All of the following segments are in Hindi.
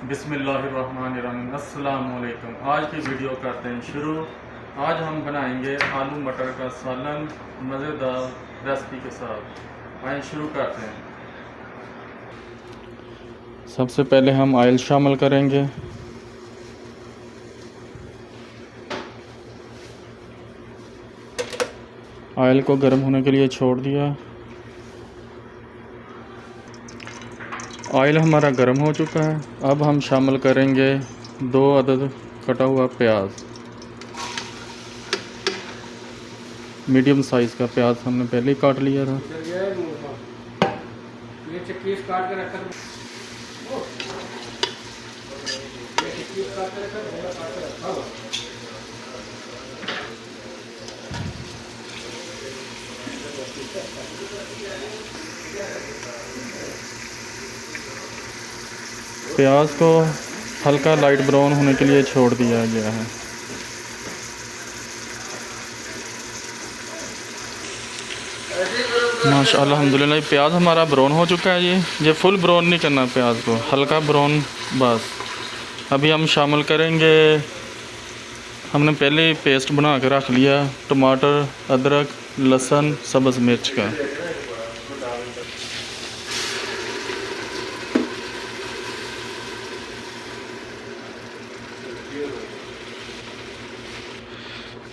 बिस्मिल्लाहिर्रहमानिर्रहीम। अस्सलाम वालेकुम। आज की वीडियो करते हैं शुरू। आज हम बनाएंगे आलू मटर का सालन मज़ेदार रेसिपी के साथ। आइए शुरू करते हैं। सबसे पहले हम ऑयल शामिल करेंगे। ऑयल को गर्म होने के लिए छोड़ दिया। ऑयल हमारा गर्म हो चुका है। अब हम शामिल करेंगे 2 अदद कटा हुआ प्याज। मीडियम साइज़ का प्याज हमने पहले ही काट लिया था। प्याज को हल्का लाइट ब्राउन होने के लिए छोड़ दिया गया है। माशाअल्लाह अल्हम्दुलिल्लाह प्याज हमारा ब्राउन हो चुका है। ये फुल ब्राउन नहीं करना प्याज को, हल्का ब्राउन बस। अभी हम शामिल करेंगे, हमने पहले ही पेस्ट बना के रख लिया टमाटर, अदरक, लहसुन, सब्ज़ मिर्च का।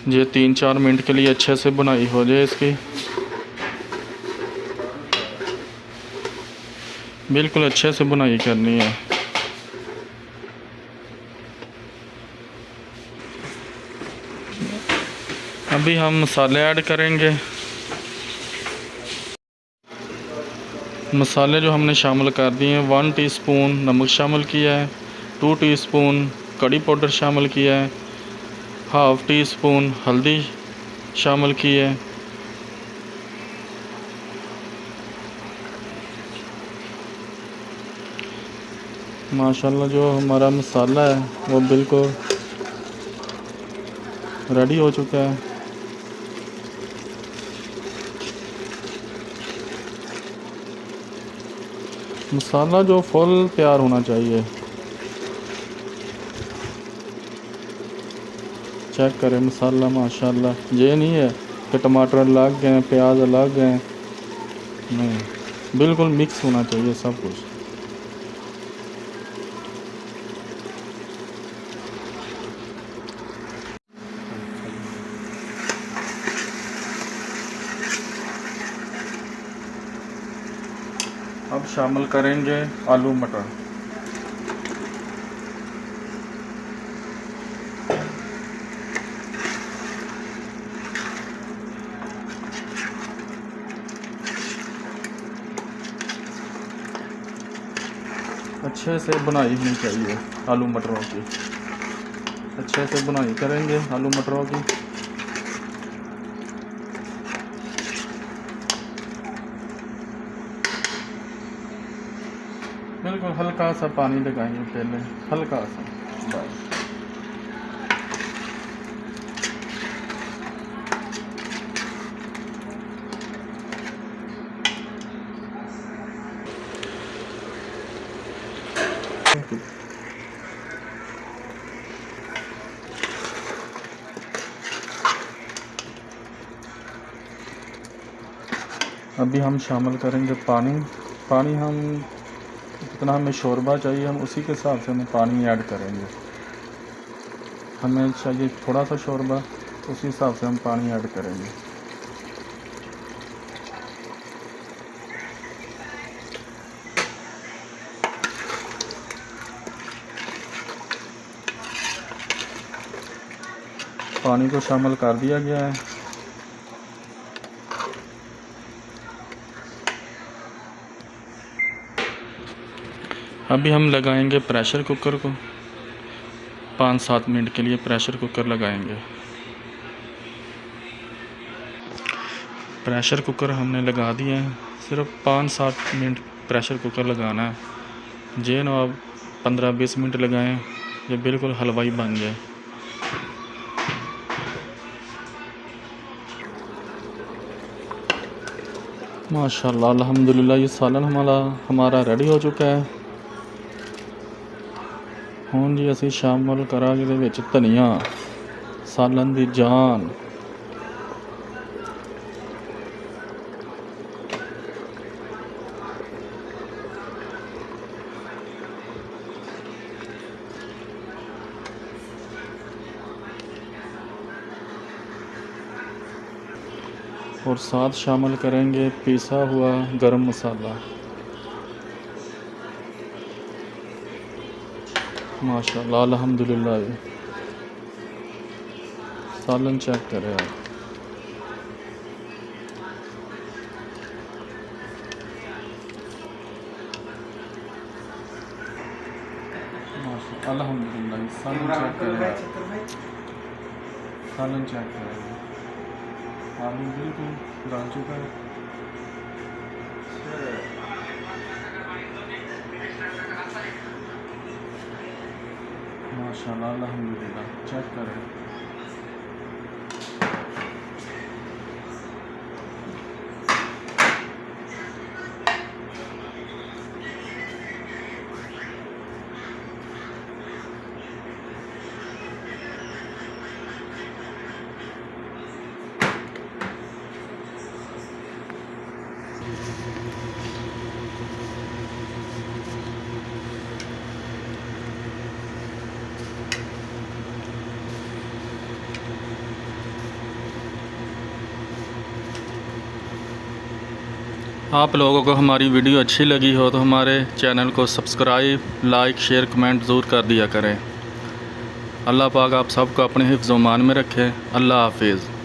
ये 3-4 मिनट के लिए अच्छे से बुनाई हो जाए इसकी, बिल्कुल अच्छे से बुनाई करनी है। अभी हम मसाले ऐड करेंगे। मसाले जो हमने शामिल कर दिए हैं, 1 टीस्पून नमक शामिल किया है, 2 टीस्पून कड़ी पाउडर शामिल किया है, हाफ़ टी स्पून हल्दी शामिल की है, माशाल्लाह जो हमारा मसाला है वो बिल्कुल रेडी हो चुका है। मसाला जो फुल तैयार होना चाहिए। चेक करें मसाला, माशाल्लाह ये नहीं है कि टमाटर अलग हैं प्याज अलग हैं, नहीं, बिल्कुल मिक्स होना चाहिए सब कुछ। अब शामिल करेंगे आलू मटर। अच्छे से बुनाई होनी चाहिए आलू मटरों की, अच्छे से बुनाई करेंगे आलू मटरों की। बिल्कुल हल्का सा पानी लगाएंगे पहले, हल्का सा बस। अभी हम शामिल करेंगे पानी। पानी हम जितना हमें शोरबा चाहिए हम उसी के हिसाब से हम पानी ऐड करेंगे। हमें चाहिए थोड़ा सा शोरबा, उसी हिसाब से हम पानी ऐड करेंगे। पानी को शामिल कर दिया गया है। अभी हम लगाएंगे प्रेशर कुकर को, 5-7 मिनट के लिए प्रेशर कुकर लगाएंगे। प्रेशर कुकर हमने लगा दिया है, सिर्फ 5-7 मिनट प्रेशर कुकर लगाना है। जे ना आप 15-20 मिनट लगाएं, ये बिल्कुल हलवाई बन जाए। माशाल्लाह अल्हम्दुलिल्लाह ये सालन हमारा रेडी हो चुका है। ਹੁਣ ਜੀ ਅਸੀਂ ਸ਼ਾਮਲ ਕਰਾਂਗੇ ਇਹਦੇ ਵਿੱਚ ਧਨੀਆ, ਸਾਲਨ ਦੀ ਜਾਨ, और साथ शामिल करेंगे पिसा हुआ गरम मसाला। माशाल्लाह अल्हम्दुलिल्लाह। सालन चेक करें आप, माशाल्लाह अल्हम्दुलिल्लाह। सालन चेक करें आप, सालन चेक करें, आलू बिल्कुल गल चुका है। माशाल्लाह अल्हम्दुलिल्लाह। चेक करें, आप लोगों को हमारी वीडियो अच्छी लगी हो तो हमारे चैनल को सब्सक्राइब, लाइक, शेयर, कमेंट ज़रूर कर दिया करें। अल्लाह पाक आप सबको अपने हिफ्ज़-ओ-मान में रखे। अल्लाह हाफिज़।